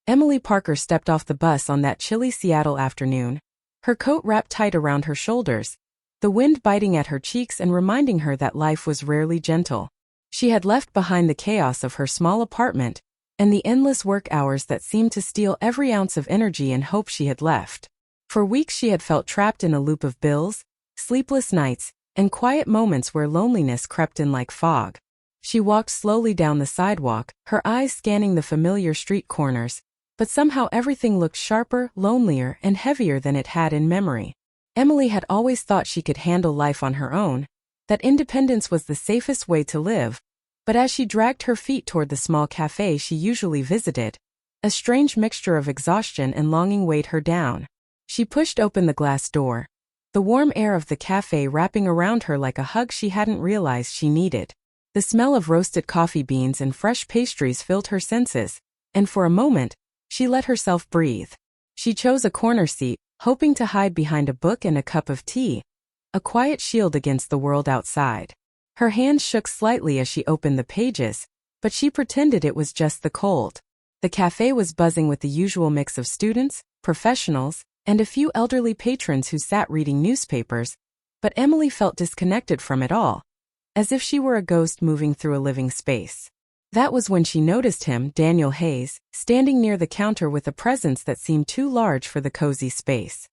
Emily Parker stepped off the bus on that chilly Seattle afternoon, her coat wrapped tight around her shoulders, the wind biting at her cheeks and reminding her that life was rarely gentle. She had left behind the chaos of her small apartment and the endless work hours that seemed to steal every ounce of energy and hope she had left. For weeks she had felt trapped in a loop of bills, sleepless nights, and quiet moments where loneliness crept in like fog. She walked slowly down the sidewalk, her eyes scanning the familiar street corners, but somehow everything looked sharper, lonelier, and heavier than it had in memory. Emily had always thought she could handle life on her own, that independence was the safest way to live, but as she dragged her feet toward the small cafe she usually visited, a strange mixture of exhaustion and longing weighed her down. She pushed open the glass door, the warm air of the cafe wrapping around her like a hug she hadn't realized she needed. The smell of roasted coffee beans and fresh pastries filled her senses, and for a moment, she let herself breathe. She chose a corner seat, hoping to hide behind a book and a cup of tea, a quiet shield against the world outside. Her hands shook slightly as she opened the pages, but she pretended it was just the cold. The cafe was buzzing with the usual mix of students, professionals, and a few elderly patrons who sat reading newspapers, but Emily felt disconnected from it all, as if she were a ghost moving through a living space. That was when she noticed him, Daniel Hayes, standing near the counter with a presence that seemed too large for the cozy space.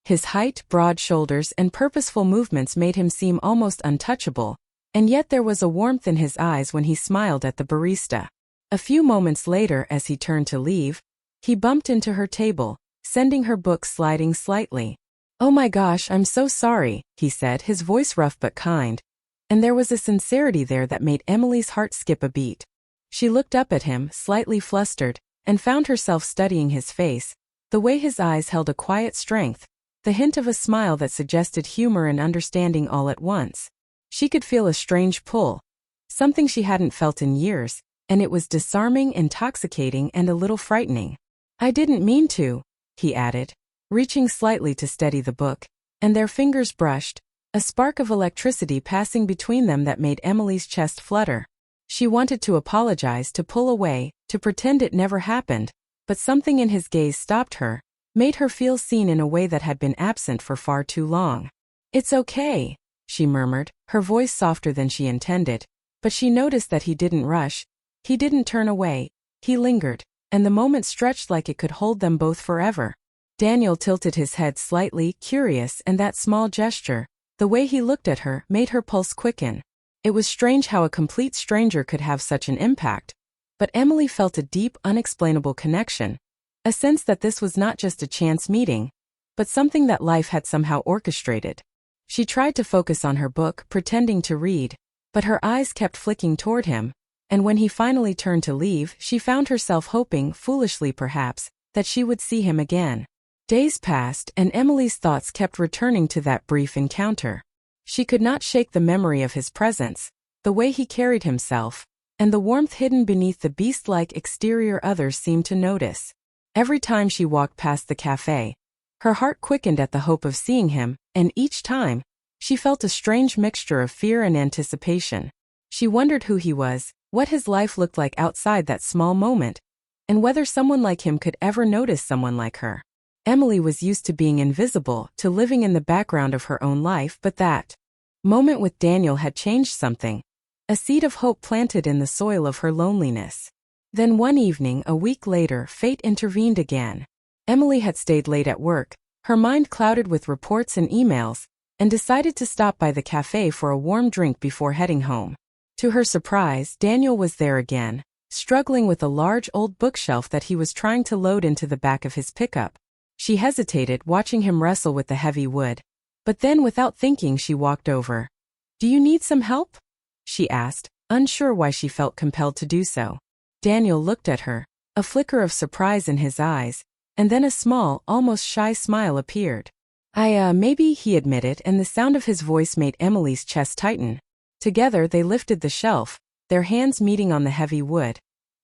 His height, broad shoulders, and purposeful movements made him seem almost untouchable, and yet there was a warmth in his eyes when he smiled at the barista. A few moments later, as he turned to leave, he bumped into her table, sending her book sliding slightly. "Oh my gosh, I'm so sorry," he said, his voice rough but kind, and there was a sincerity there that made Emily's heart skip a beat. She looked up at him, slightly flustered, and found herself studying his face, the way his eyes held a quiet strength, the hint of a smile that suggested humor and understanding all at once. She could feel a strange pull, something she hadn't felt in years, and it was disarming, intoxicating, and a little frightening. "I didn't mean to," he added, reaching slightly to steady the book, and their fingers brushed, a spark of electricity passing between them that made Emily's chest flutter. She wanted to apologize, to pull away, to pretend it never happened, but something in his gaze stopped her, made her feel seen in a way that had been absent for far too long. "It's okay," she murmured, her voice softer than she intended, but she noticed that he didn't rush, he didn't turn away, he lingered, and the moment stretched like it could hold them both forever. Daniel tilted his head slightly, curious, and that small gesture, the way he looked at her, made her pulse quicken. It was strange how a complete stranger could have such an impact, but Emily felt a deep, unexplainable connection, a sense that this was not just a chance meeting, but something that life had somehow orchestrated. She tried to focus on her book, pretending to read, but her eyes kept flicking toward him, and when he finally turned to leave, she found herself hoping, foolishly perhaps, that she would see him again. Days passed, and Emily's thoughts kept returning to that brief encounter. She could not shake the memory of his presence, the way he carried himself, and the warmth hidden beneath the beast-like exterior others seemed to notice. Every time she walked past the cafe, her heart quickened at the hope of seeing him, and each time, she felt a strange mixture of fear and anticipation. She wondered who he was, what his life looked like outside that small moment, and whether someone like him could ever notice someone like her. Emily was used to being invisible, to living in the background of her own life, but that moment with Daniel had changed something, a seed of hope planted in the soil of her loneliness. Then one evening, a week later, fate intervened again. Emily had stayed late at work, her mind clouded with reports and emails, and decided to stop by the cafe for a warm drink before heading home. To her surprise, Daniel was there again, struggling with a large old bookshelf that he was trying to load into the back of his pickup. She hesitated, watching him wrestle with the heavy wood, but then without thinking she walked over. "Do you need some help?" she asked, unsure why she felt compelled to do so. Daniel looked at her, a flicker of surprise in his eyes, and then a small, almost shy smile appeared. Maybe," he admitted, and the sound of his voice made Emily's chest tighten. Together they lifted the shelf, their hands meeting on the heavy wood,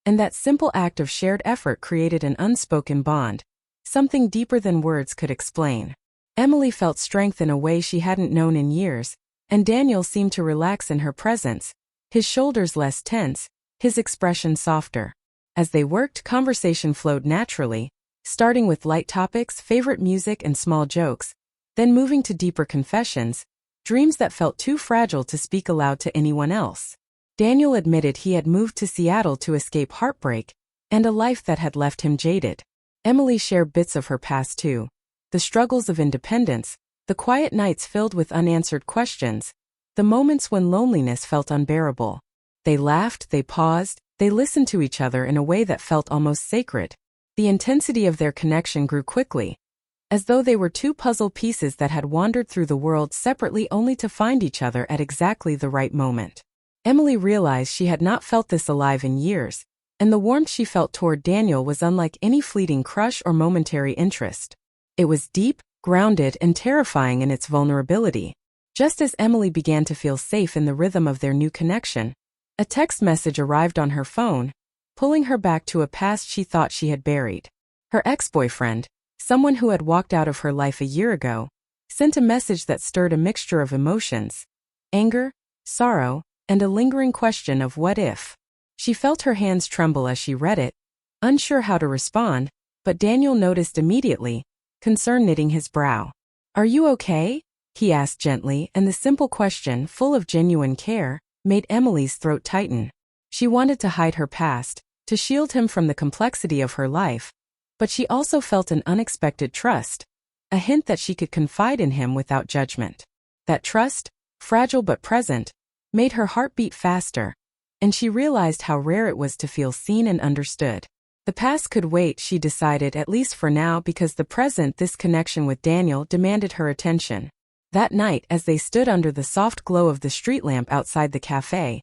and that simple act of shared effort created an unspoken bond, something deeper than words could explain. Emily felt strength in a way she hadn't known in years, and Daniel seemed to relax in her presence, his shoulders less tense, his expression softer. As they worked, conversation flowed naturally, starting with light topics, favorite music, and small jokes, then moving to deeper confessions, dreams that felt too fragile to speak aloud to anyone else. Daniel admitted he had moved to Seattle to escape heartbreak and a life that had left him jaded. Emily shared bits of her past too, the struggles of independence, the quiet nights filled with unanswered questions, the moments when loneliness felt unbearable. They laughed, they paused, they listened to each other in a way that felt almost sacred. The intensity of their connection grew quickly, as though they were two puzzle pieces that had wandered through the world separately only to find each other at exactly the right moment. Emily realized she had not felt this alive in years, and the warmth she felt toward Daniel was unlike any fleeting crush or momentary interest. It was deep, grounded, and terrifying in its vulnerability. Just as Emily began to feel safe in the rhythm of their new connection, a text message arrived on her phone, pulling her back to a past she thought she had buried. Her ex-boyfriend, someone who had walked out of her life a year ago, sent a message that stirred a mixture of emotions: anger, sorrow, and a lingering question of what if. She felt her hands tremble as she read it, unsure how to respond, but Daniel noticed immediately, concern knitting his brow. "Are you okay?" he asked gently, and the simple question, full of genuine care, made Emily's throat tighten. She wanted to hide her past, to shield him from the complexity of her life, but she also felt an unexpected trust, a hint that she could confide in him without judgment. That trust, fragile but present, made her heart beat faster, and she realized how rare it was to feel seen and understood. The past could wait, she decided, at least for now, because the present, this connection with Daniel, demanded her attention. That night, as they stood under the soft glow of the street lamp outside the cafe,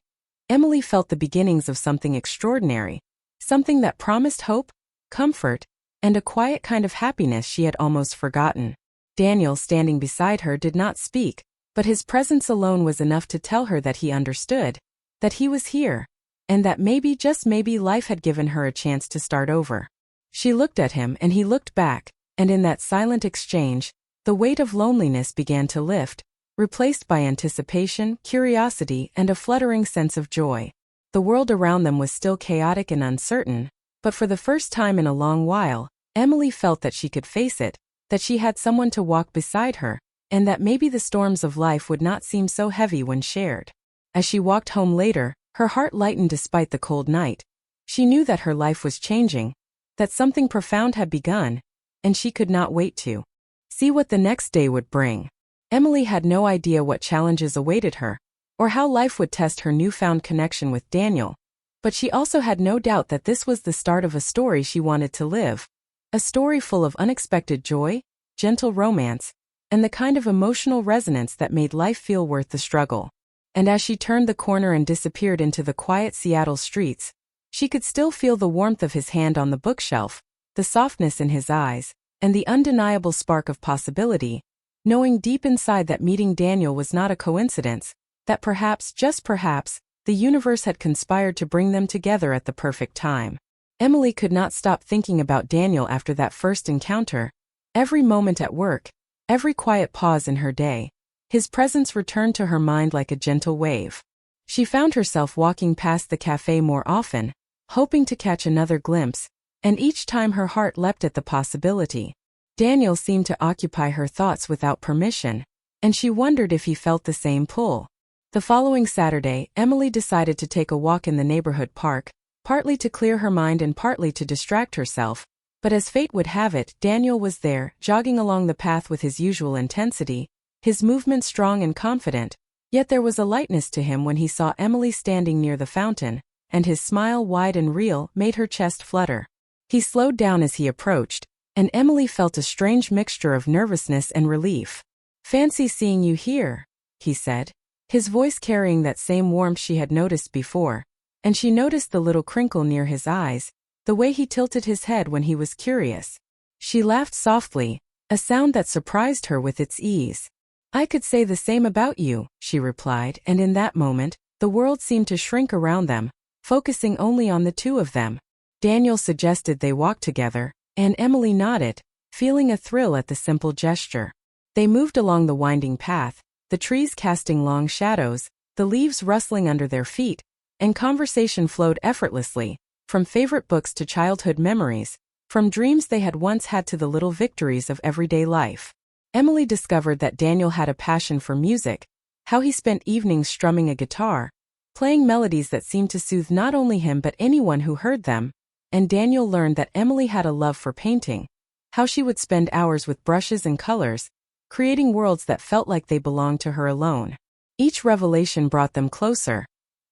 Emily felt the beginnings of something extraordinary, something that promised hope, comfort, and a quiet kind of happiness she had almost forgotten. Daniel, standing beside her, did not speak, but his presence alone was enough to tell her that he understood, that he was here, and that maybe, just maybe, life had given her a chance to start over. She looked at him and he looked back, and in that silent exchange, the weight of loneliness began to lift, replaced by anticipation, curiosity, and a fluttering sense of joy. The world around them was still chaotic and uncertain, but for the first time in a long while, Emily felt that she could face it, that she had someone to walk beside her, and that maybe the storms of life would not seem so heavy when shared. As she walked home later, her heart lightened despite the cold night. She knew that her life was changing, that something profound had begun, and she could not wait to see what the next day would bring. Emily had no idea what challenges awaited her, or how life would test her newfound connection with Daniel, but she also had no doubt that this was the start of a story she wanted to live, a story full of unexpected joy, gentle romance, and the kind of emotional resonance that made life feel worth the struggle. And as she turned the corner and disappeared into the quiet Seattle streets, she could still feel the warmth of his hand on the bookshelf, the softness in his eyes, and the undeniable spark of possibility, knowing deep inside that meeting Daniel was not a coincidence, that perhaps, just perhaps, the universe had conspired to bring them together at the perfect time. Emily could not stop thinking about Daniel after that first encounter. Every moment at work, every quiet pause in her day, his presence returned to her mind like a gentle wave. She found herself walking past the cafe more often, hoping to catch another glimpse, and each time her heart leapt at the possibility. Daniel seemed to occupy her thoughts without permission, and she wondered if he felt the same pull. The following Saturday, Emily decided to take a walk in the neighborhood park, partly to clear her mind and partly to distract herself, but as fate would have it, Daniel was there, jogging along the path with his usual intensity, his movement strong and confident, yet there was a lightness to him when he saw Emily standing near the fountain, and his smile, wide and real, made her chest flutter. He slowed down as he approached, and Emily felt a strange mixture of nervousness and relief. "Fancy seeing you here," he said, his voice carrying that same warmth she had noticed before, and she noticed the little crinkle near his eyes, the way he tilted his head when he was curious. She laughed softly, a sound that surprised her with its ease. "I could say the same about you," she replied, and in that moment, the world seemed to shrink around them, focusing only on the two of them. Daniel suggested they walk together, and Emily nodded, feeling a thrill at the simple gesture. They moved along the winding path, the trees casting long shadows, the leaves rustling under their feet, and conversation flowed effortlessly, from favorite books to childhood memories, from dreams they had once had to the little victories of everyday life. Emily discovered that Daniel had a passion for music, how he spent evenings strumming a guitar, playing melodies that seemed to soothe not only him but anyone who heard them, and Daniel learned that Emily had a love for painting, how she would spend hours with brushes and colors, creating worlds that felt like they belonged to her alone. Each revelation brought them closer,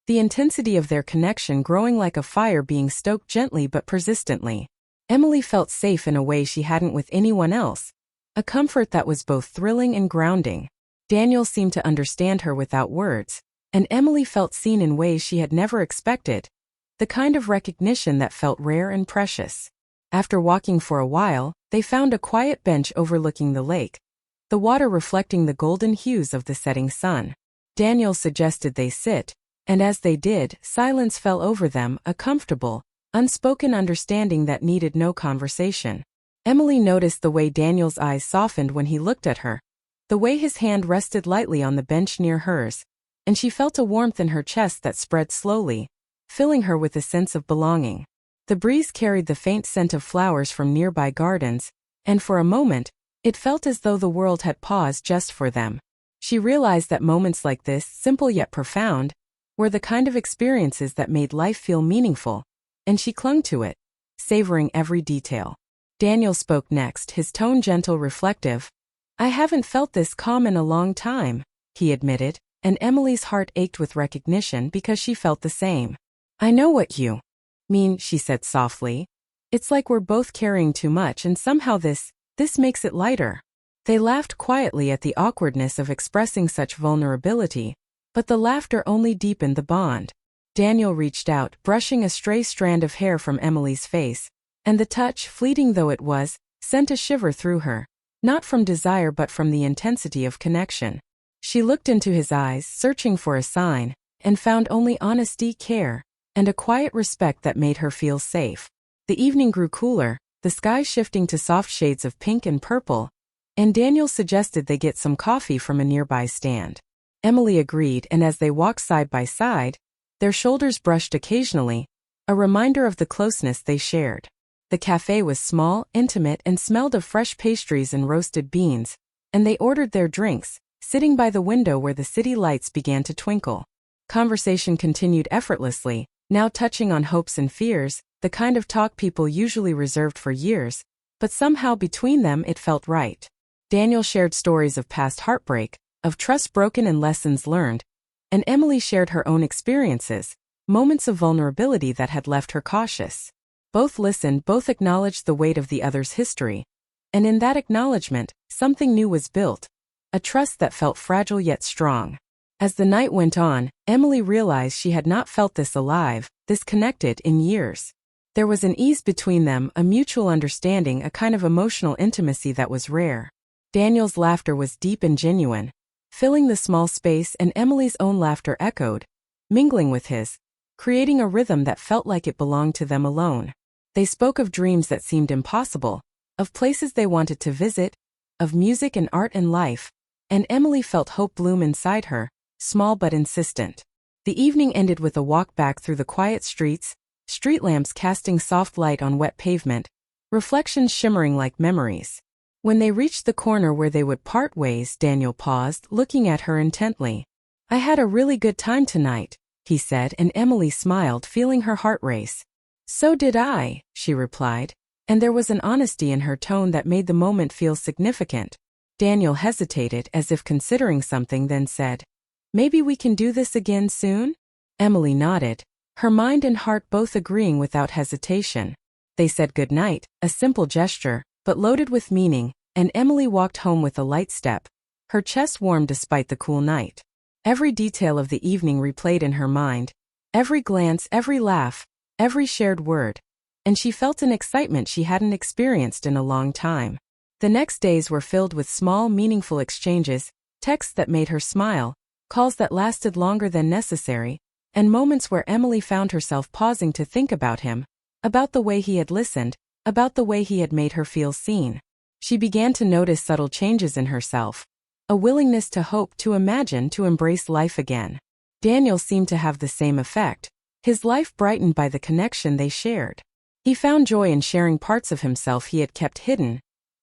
the intensity of their connection growing like a fire being stoked gently but persistently. Emily felt safe in a way she hadn't with anyone else, a comfort that was both thrilling and grounding. Daniel seemed to understand her without words, and Emily felt seen in ways she had never expected, the kind of recognition that felt rare and precious. After walking for a while, they found a quiet bench overlooking the lake, the water reflecting the golden hues of the setting sun. Daniel suggested they sit, and as they did, silence fell over them, a comfortable, unspoken understanding that needed no conversation. Emily noticed the way Daniel's eyes softened when he looked at her, the way his hand rested lightly on the bench near hers, and she felt a warmth in her chest that spread slowly, filling her with a sense of belonging. The breeze carried the faint scent of flowers from nearby gardens, and for a moment, it felt as though the world had paused just for them. She realized that moments like this, simple yet profound, were the kind of experiences that made life feel meaningful, and she clung to it, savoring every detail. Daniel spoke next, his tone gentle, reflective. "I haven't felt this calm in a long time," he admitted, and Emily's heart ached with recognition because she felt the same. "I know what you mean," she said softly. "It's like we're both carrying too much and somehow this makes it lighter." They laughed quietly at the awkwardness of expressing such vulnerability, but the laughter only deepened the bond. Daniel reached out, brushing a stray strand of hair from Emily's face, and the touch, fleeting though it was, sent a shiver through her, not from desire but from the intensity of connection. She looked into his eyes, searching for a sign, and found only honesty, care, and a quiet respect that made her feel safe. The evening grew cooler, the sky shifting to soft shades of pink and purple, and Daniel suggested they get some coffee from a nearby stand. Emily agreed, and as they walked side by side, their shoulders brushed occasionally, a reminder of the closeness they shared. The cafe was small, intimate, and smelled of fresh pastries and roasted beans, and they ordered their drinks, sitting by the window where the city lights began to twinkle. Conversation continued effortlessly, now touching on hopes and fears, the kind of talk people usually reserved for years, but somehow between them it felt right. Daniel shared stories of past heartbreak, of trust broken and lessons learned, and Emily shared her own experiences, moments of vulnerability that had left her cautious. Both listened, both acknowledged the weight of the other's history, and in that acknowledgement, something new was built, a trust that felt fragile yet strong. As the night went on, Emily realized she had not felt this alive, this connected, in years. There was an ease between them, a mutual understanding, a kind of emotional intimacy that was rare. Daniel's laughter was deep and genuine, filling the small space, and Emily's own laughter echoed, mingling with his, creating a rhythm that felt like it belonged to them alone. They spoke of dreams that seemed impossible, of places they wanted to visit, of music and art and life, and Emily felt hope bloom inside her, small but insistent. The evening ended with a walk back through the quiet streets, street lamps casting soft light on wet pavement, reflections shimmering like memories. When they reached the corner where they would part ways, Daniel paused, looking at her intently. "I had a really good time tonight," he said, and Emily smiled, feeling her heart race. "So did I," she replied, and there was an honesty in her tone that made the moment feel significant. Daniel hesitated, as if considering something, then said, "Maybe we can do this again soon?" Emily nodded, her mind and heart both agreeing without hesitation. They said goodnight, a simple gesture, but loaded with meaning, and Emily walked home with a light step, her chest warm despite the cool night. Every detail of the evening replayed in her mind, every glance, every laugh, every shared word, and she felt an excitement she hadn't experienced in a long time. The next days were filled with small, meaningful exchanges, texts that made her smile, calls that lasted longer than necessary, and moments where Emily found herself pausing to think about him, about the way he had listened, about the way he had made her feel seen. She began to notice subtle changes in herself, a willingness to hope, to imagine, to embrace life again. Daniel seemed to have the same effect, his life brightened by the connection they shared. He found joy in sharing parts of himself he had kept hidden.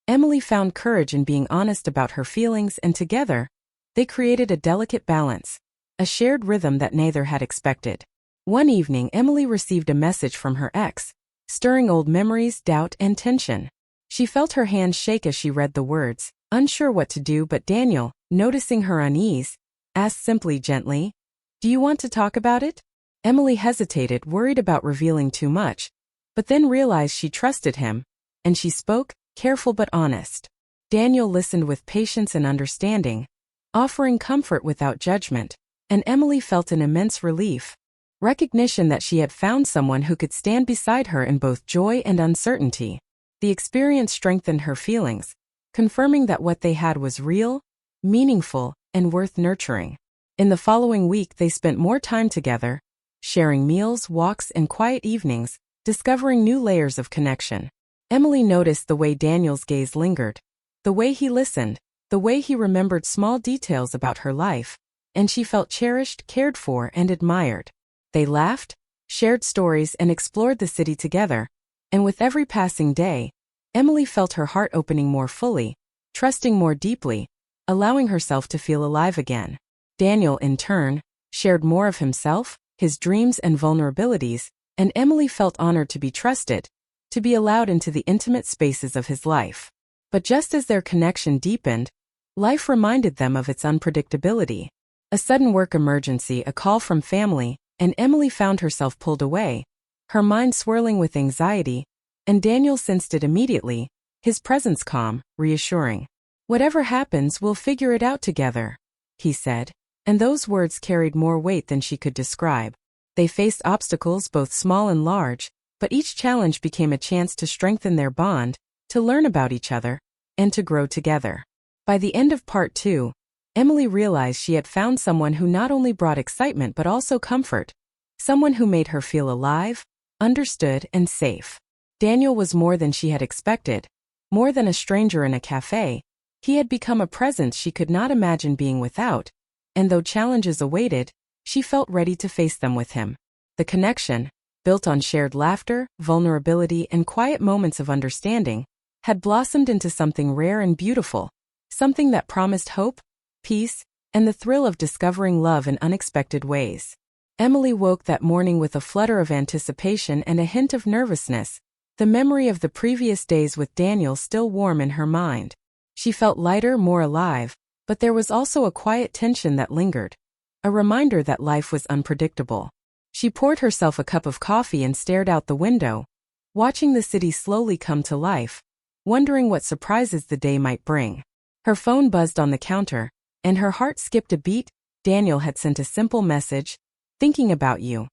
Emily found courage in being honest about her feelings, and together, they created a delicate balance, a shared rhythm that neither had expected. One evening, Emily received a message from her ex, stirring old memories, doubt, and tension. She felt her hands shake as she read the words, unsure what to do, but Daniel, noticing her unease, asked simply, gently, "Do you want to talk about it?" Emily hesitated, worried about revealing too much, but then realized she trusted him, and she spoke, careful but honest. Daniel listened with patience and understanding, offering comfort without judgment, and Emily felt an immense relief. Recognition that she had found someone who could stand beside her in both joy and uncertainty. The experience strengthened her feelings, confirming that what they had was real, meaningful, and worth nurturing. In the following week, they spent more time together, sharing meals, walks, and quiet evenings, discovering new layers of connection. Emily noticed the way Daniel's gaze lingered, the way he listened, the way he remembered small details about her life, and she felt cherished, cared for, and admired. They laughed, shared stories, and explored the city together, and with every passing day, Emily felt her heart opening more fully, trusting more deeply, allowing herself to feel alive again. Daniel, in turn, shared more of himself, his dreams and vulnerabilities, and Emily felt honored to be trusted, to be allowed into the intimate spaces of his life. But just as their connection deepened, life reminded them of its unpredictability. A sudden work emergency, a call from family, and Emily found herself pulled away, her mind swirling with anxiety, and Daniel sensed it immediately, his presence calm, reassuring. "Whatever happens, we'll figure it out together," he said, and those words carried more weight than she could describe. They faced obstacles both small and large, but each challenge became a chance to strengthen their bond, to learn about each other, and to grow together. By the end of part 2, Emily realized she had found someone who not only brought excitement but also comfort, someone who made her feel alive, understood, and safe. Daniel was more than she had expected, more than a stranger in a cafe. He had become a presence she could not imagine being without, and though challenges awaited, she felt ready to face them with him. The connection, built on shared laughter, vulnerability, and quiet moments of understanding, had blossomed into something rare and beautiful, something that promised hope, peace, and the thrill of discovering love in unexpected ways. Emily woke that morning with a flutter of anticipation and a hint of nervousness, the memory of the previous days with Daniel still warm in her mind. She felt lighter, more alive, but there was also a quiet tension that lingered, a reminder that life was unpredictable. She poured herself a cup of coffee and stared out the window, watching the city slowly come to life, wondering what surprises the day might bring. Her phone buzzed on the counter, and her heart skipped a beat. Daniel had sent a simple message, "Thinking about you."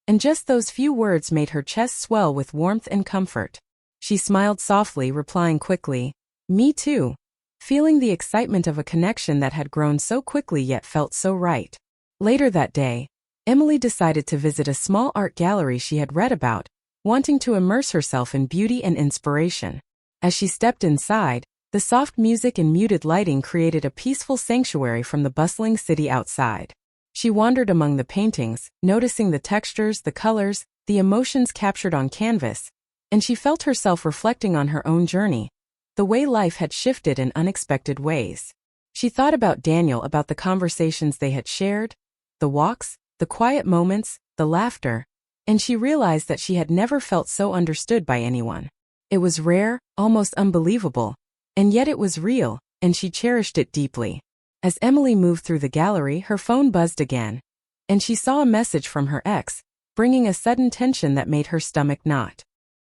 And just those few words made her chest swell with warmth and comfort. She smiled softly, replying quickly, "Me too," feeling the excitement of a connection that had grown so quickly yet felt so right. Later that day, Emily decided to visit a small art gallery she had read about, wanting to immerse herself in beauty and inspiration. As she stepped inside, the soft music and muted lighting created a peaceful sanctuary from the bustling city outside. She wandered among the paintings, noticing the textures, the colors, the emotions captured on canvas, and she felt herself reflecting on her own journey, the way life had shifted in unexpected ways. She thought about Daniel, about the conversations they had shared, the walks, the quiet moments, the laughter, and she realized that she had never felt so understood by anyone. It was rare, almost unbelievable, and yet it was real, and she cherished it deeply. As Emily moved through the gallery, her phone buzzed again, and she saw a message from her ex, bringing a sudden tension that made her stomach knot.